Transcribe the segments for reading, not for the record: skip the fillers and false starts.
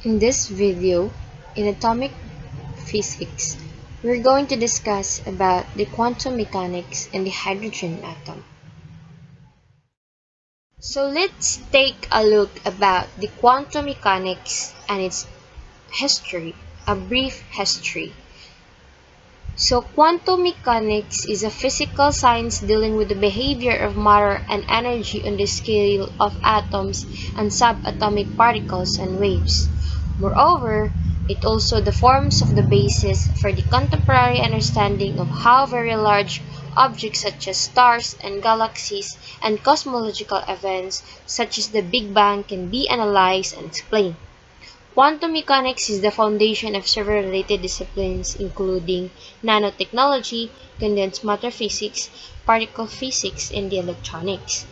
In this video, in atomic physics, we're going to discuss about the quantum mechanics and the hydrogen atom. So let's take a look about the quantum mechanics and its history, a brief history. So quantum mechanics is a physical science dealing with the behavior of matter and energy on the scale of atoms and subatomic particles and waves. Moreover, it also forms the basis for the contemporary understanding of how very large objects such as stars and galaxies and cosmological events such as the Big Bang can be analyzed and explained. Quantum mechanics is the foundation of several related disciplines including nanotechnology, condensed matter physics, particle physics, and the electronics.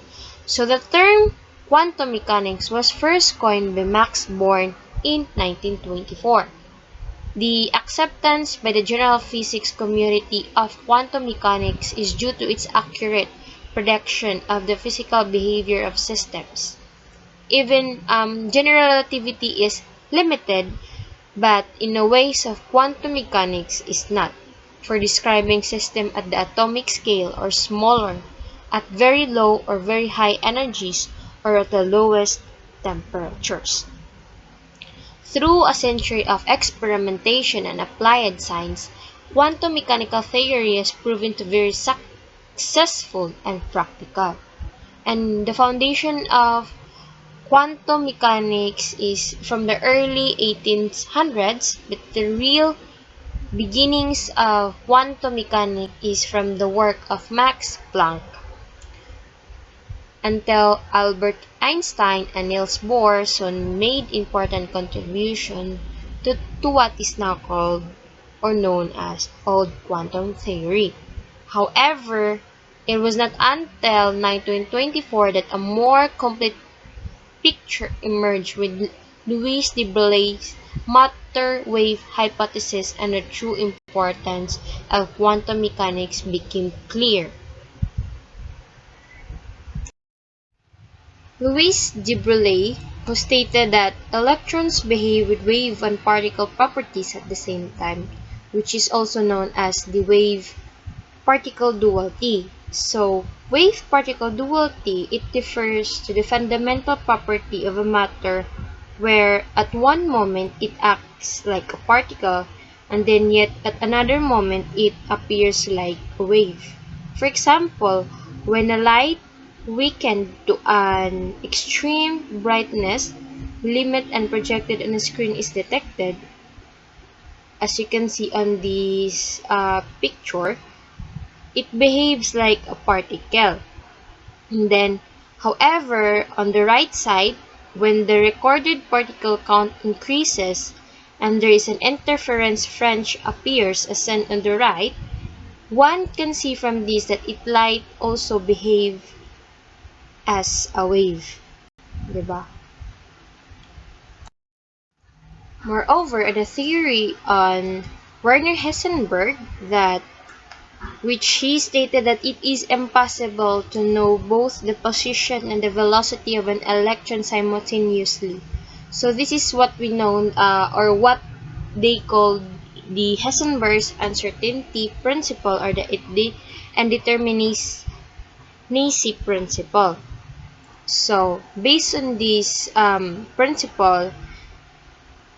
So the term quantum mechanics was first coined by Max Born in 1924. The acceptance by the general physics community of quantum mechanics is due to its accurate prediction of the physical behavior of systems. Even general relativity is limited, but in the ways of quantum mechanics is not, for describing systems at the atomic scale or smaller, at very low or very high energies, or at the lowest temperatures. Through a century of experimentation and applied science, quantum mechanical theory has proven to be very successful and practical. And the foundation of quantum mechanics is from the early 1800s, but the real beginnings of quantum mechanics is from the work of Max Planck until Albert Einstein and Niels Bohr soon made important contribution to what is now called or known as old quantum theory. However, it was not until 1924 that a more complete picture emerged with Louis de Bragel's matter-wave hypothesis, and the true importance of quantum mechanics became clear. Louis de Broglie, who stated that electrons behave with wave and particle properties at the same time, which is also known as the wave-particle duality. So, wave-particle duality, it refers to the fundamental property of a matter where at one moment it acts like a particle and then yet at another moment it appears like a wave. For example, when a light weakened to an extreme brightness limit and projected on a screen is detected, as you can see on this picture, it behaves like a particle. And then, however, on the right side, when the recorded particle count increases and there is an interference fringe appears as seen on the right, one can see from this that it light also behave as a wave. Diba? Moreover, the theory on Werner Hessenberg that which he stated that it is impossible to know both the position and the velocity of an electron simultaneously. So this is what we know or what they call the Hessenberg's uncertainty principle or the indeterminacy principle. So based on this principle,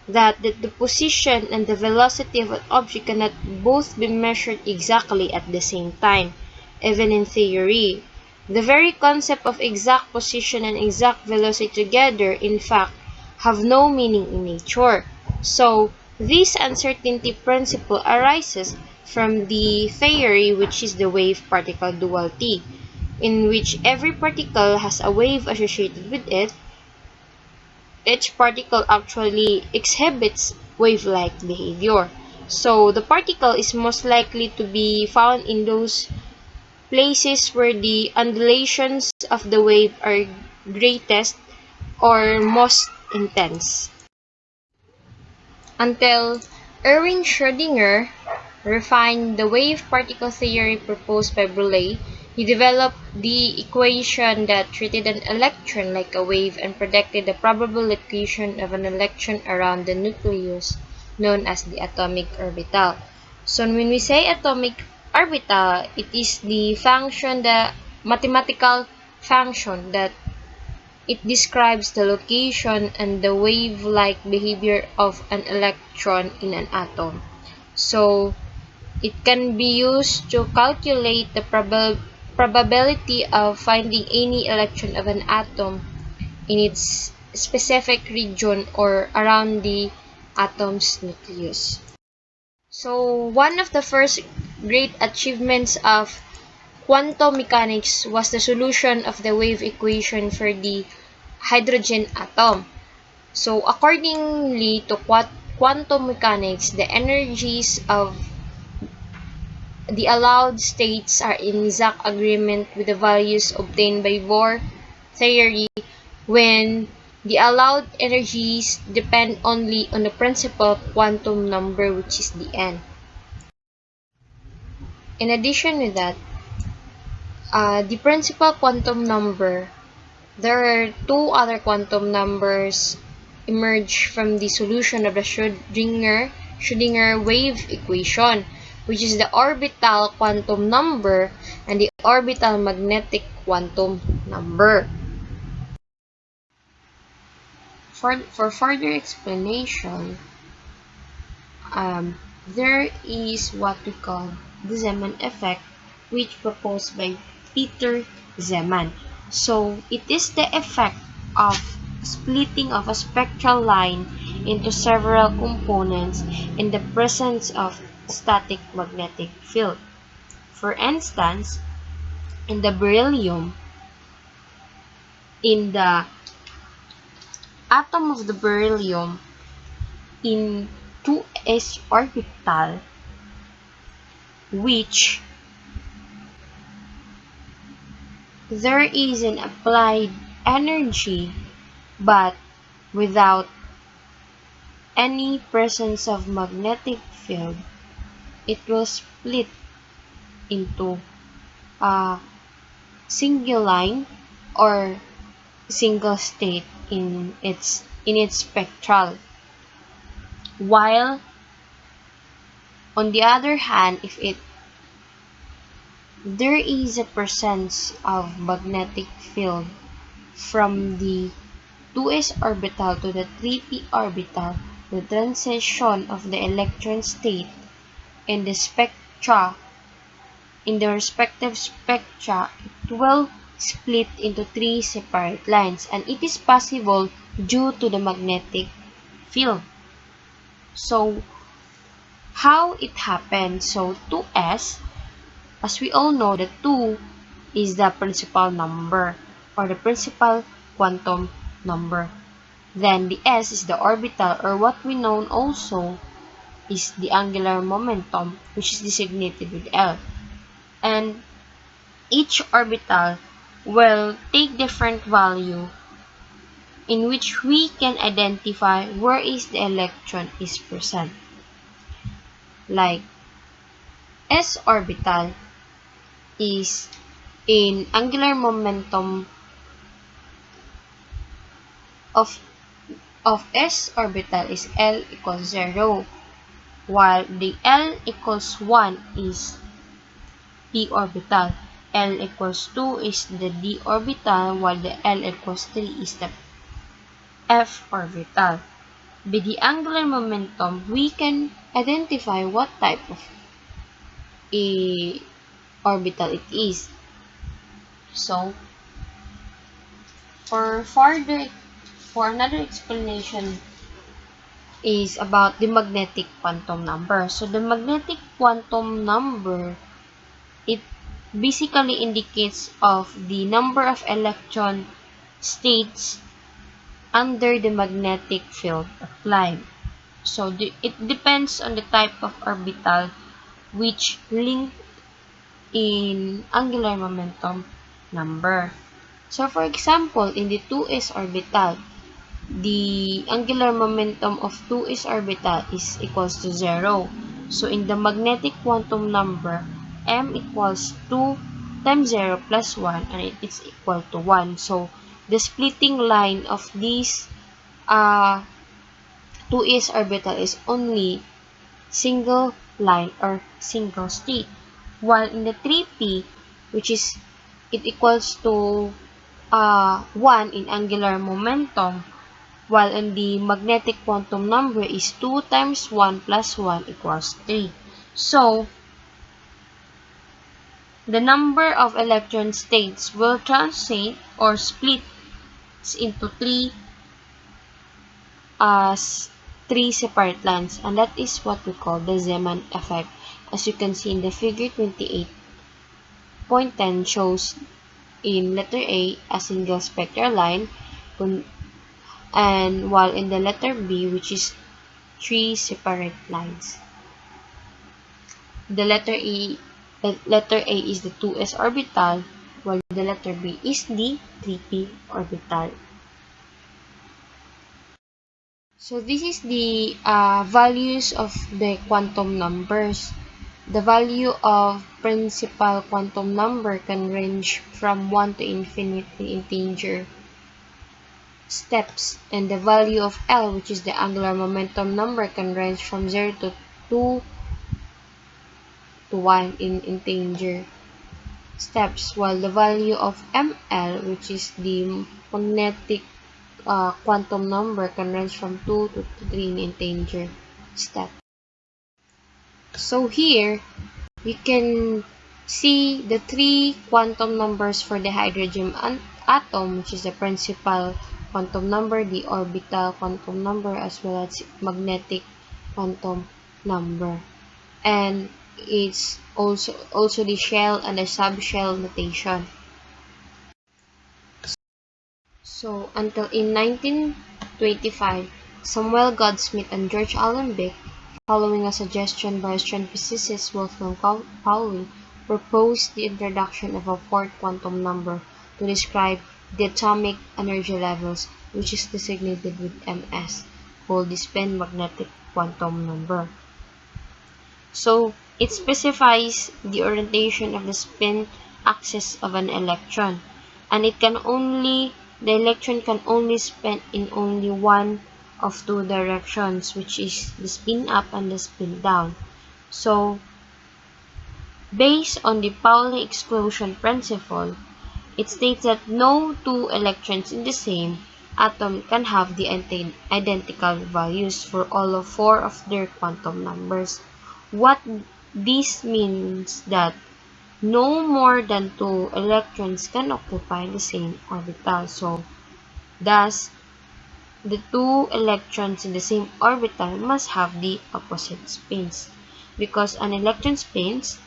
that the position and the velocity of an object cannot both be measured exactly at the same time, even in theory. The very concept of exact position and exact velocity together, in fact, have no meaning in nature. So, this uncertainty principle arises from the theory which is the wave-particle duality, in which every particle has a wave associated with it. Each particle actually exhibits wave-like behavior. So the particle is most likely to be found in those places where the undulations of the wave are greatest or most intense. Until Schrodinger refined the wave-particle theory proposed by Broglie, He developed the equation that treated an electron like a wave and predicted the probable location of an electron around the nucleus, known as the atomic orbital. So when we say atomic orbital, it is the function, the mathematical function that it describes the location and the wave-like behavior of an electron in an atom. So it can be used to calculate the probability of finding any electron of an atom in its specific region or around the atom's nucleus. So one of the first great achievements of quantum mechanics was the solution of the wave equation for the hydrogen atom. So accordingly to quantum mechanics, the energies of the allowed states are in exact agreement with the values obtained by Bohr theory when the allowed energies depend only on the principal quantum number, which is the n. In addition to that, the principal quantum number, there are two other quantum numbers emerge from the solution of the Schrodinger wave equation, which is the orbital quantum number and the orbital magnetic quantum number. For further explanation, there is what we call Disseminate Effect, which proposed by Peter Zeeman. So it is the effect of splitting of a spectral line into several components in the presence of static magnetic field. For instance, in the beryllium, in the atom of the beryllium in 2s orbital, which there is an applied energy but without any presence of magnetic field, it will split into a single line or single state in its spectral. While on the other hand, if there is a presence of magnetic field from the 2s orbital to the 3p orbital, the transition of the electron state in the spectra, in the respective spectra, it will split into three separate lines, and it is possible due to the magnetic field. So how it happened? So 2s, as we all know, the 2 is the principal number or the principal quantum number. Then the s is the orbital, or what we know also is the angular momentum, which is designated with L. And each orbital will take different value in which we can identify where is the electron is present. Like s orbital is in angular momentum of s orbital is L equals 0, while the L equals 1 is p orbital. L equals 2 is the d orbital, while the L equals 3 is the f orbital. By the angular momentum, we can identify what type of a orbital it is. So, for another explanation is about the magnetic quantum number. So, the magnetic quantum number, it basically indicates of the number of electron states under the magnetic field applied. So it depends on the type of orbital which link in angular momentum number. So for example, in the 2s orbital, the angular momentum of 2s orbital is equals to 0. So in the magnetic quantum number, m equals 2 times 0 plus 1, and it is equal to 1. So the splitting line of these 2s orbital is only single line or single state. While in the 3p, which is it equals to 1 in angular momentum, while in the magnetic quantum number is 2 times 1 plus 1 equals 3. So, the number of electron states will translate or split into three separate lines, and that is what we call the Zeeman effect. As you can see in the figure 28.10 shows in letter A a single spectral line, and while in the letter B, which is three separate lines. The letter A is the 2s orbital, while the letter B is the 3p orbital. So this is the values of the quantum numbers. The value of principal quantum number can range from 1 to infinity integer steps, and the value of L, which is the angular momentum number, can range from 0 to 2 to 1 in integer steps, while the value of ML, which is the magnetic quantum number, can range from 2 to 3 in integer steps. So here, you can see the three quantum numbers for the hydrogen atom, which is the principal quantum number, the orbital quantum number, as well as magnetic quantum number. And it's also the shell and the subshell notation. So until in 1925, Samuel Goldsmith and George Alembic, following a suggestion by Austrian physicist Wolfgang Pauli, proposed the introduction of a fourth quantum number to describe the atomic energy levels, which is designated with Ms, called the spin magnetic quantum number. So it specifies the orientation of the spin axis of an electron, and the electron can only spin in only one of two directions, which is the spin up and the spin down. So, based on the Pauli exclusion principle, it states that no two electrons in the same atom can have the identical values for all of four of their quantum numbers. What this means that no more than two electrons can occupy the same orbital. So, thus, the two electrons in the same orbital must have the opposite spins. Because an electron spins,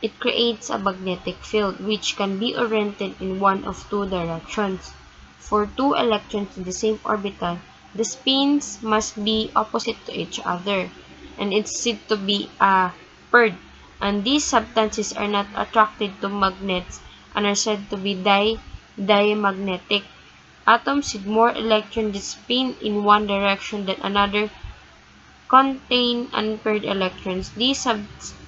it creates a magnetic field which can be oriented in one of two directions. For two electrons in the same orbital, the spins must be opposite to each other, and it's said to be paired. And these substances are not attracted to magnets and are said to be diamagnetic. Atoms with more electrons that spin in one direction than another contain unpaired electrons. These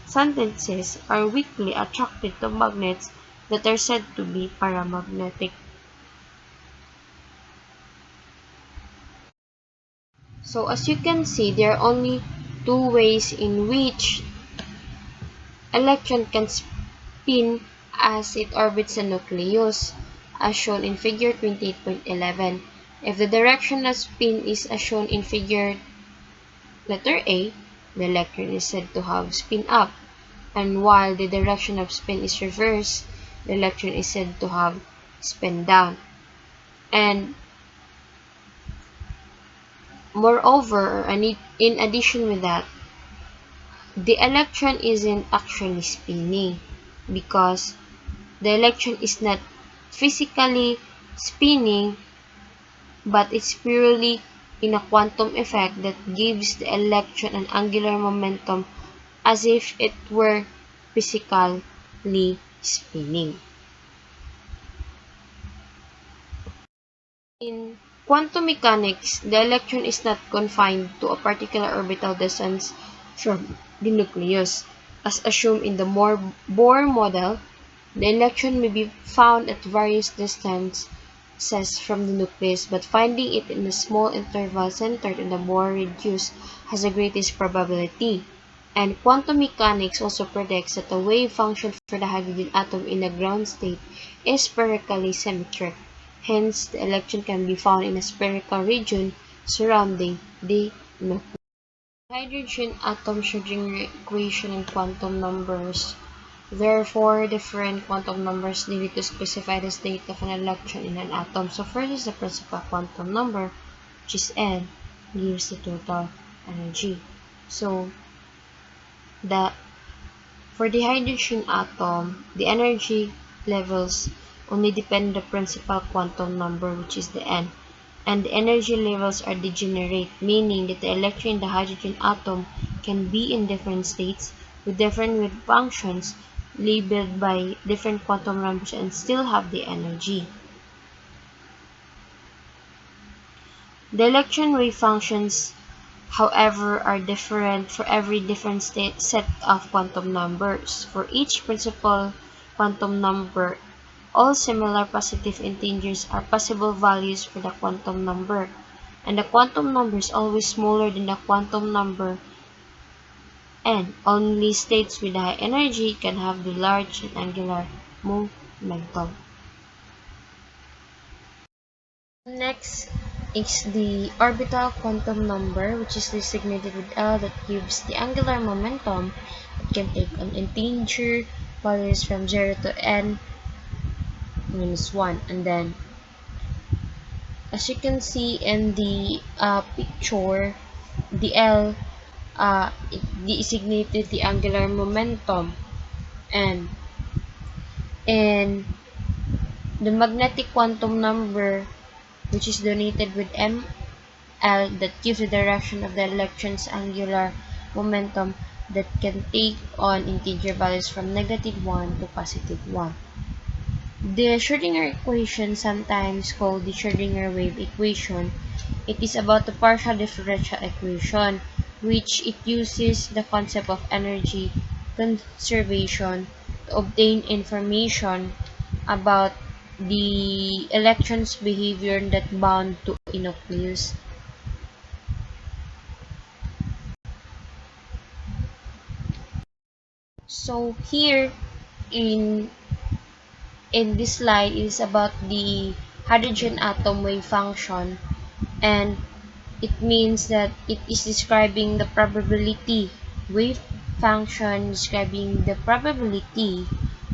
substances are weakly attracted to magnets that are said to be paramagnetic. So as you can see, there are only two ways in which electron can spin as it orbits the nucleus, as shown in figure 28.11. If the direction of spin is as shown in figure letter A, the electron is said to have spin up, and while the direction of spin is reversed, the electron is said to have spin down. And moreover, in addition with that, the electron isn't actually spinning because the electron is not physically spinning, but it's purely in a quantum effect that gives the electron an angular momentum as if it were physically spinning. In quantum mechanics, the electron is not confined to a particular orbital distance from the nucleus, as assumed in the Bohr model. The electron may be found at various distances from the nucleus, but finding it in a small interval centered on the more radius has the greatest probability. And quantum mechanics also predicts that the wave function for the hydrogen atom in a ground state is spherically symmetric. Hence, the electron can be found in a spherical region surrounding the nucleus. Hydrogen atom Schrodinger equation in quantum numbers. There are four different quantum numbers needed to specify the state of an electron in an atom. So first is the principal quantum number, which is n, gives the total energy. So the for the hydrogen atom, the energy levels only depend on the principal quantum number, which is the n. And the energy levels are degenerate, meaning that the electron in the hydrogen atom can be in different states with different wave functions labeled by different quantum numbers and still have the energy. The electron wave functions, however, are different for every different set of quantum numbers. For each principal quantum number, all similar positive integers are possible values for the quantum number, and the quantum number is always smaller than the quantum number n. Only states with high energy can have the large and angular momentum. Next is the orbital quantum number, which is designated with L, that gives the angular momentum. It can take an integer values from 0 to n minus 1. And then, as you can see in the picture, the L it designated the angular momentum, and in the magnetic quantum number, which is denoted with m, L, that gives the direction of the electron's angular momentum, that can take on integer values from -1 to +1. The Schrodinger equation, sometimes called the Schrodinger wave equation, it is about the partial differential equation, which it uses the concept of energy conservation to obtain information about the electron's behavior that bound to a nucleus. So here in this slide is about the hydrogen atom wave function, and it means that it is describing the probability wave function, describing the probability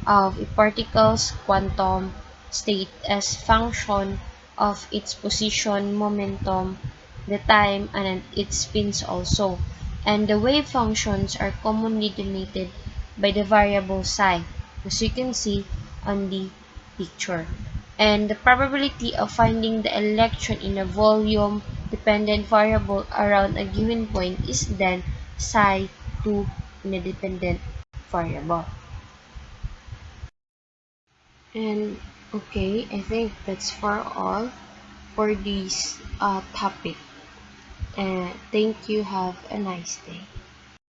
of a particle's quantum state as function of its position, momentum, the time, and its spins also. And the wave functions are commonly denoted by the variable psi, as you can see on the picture. And the probability of finding the electron in a volume dependent variable around a given point is then psi 2 in a dependent variable. And okay, I think that's for all for this topic. And thank you. Have a nice day.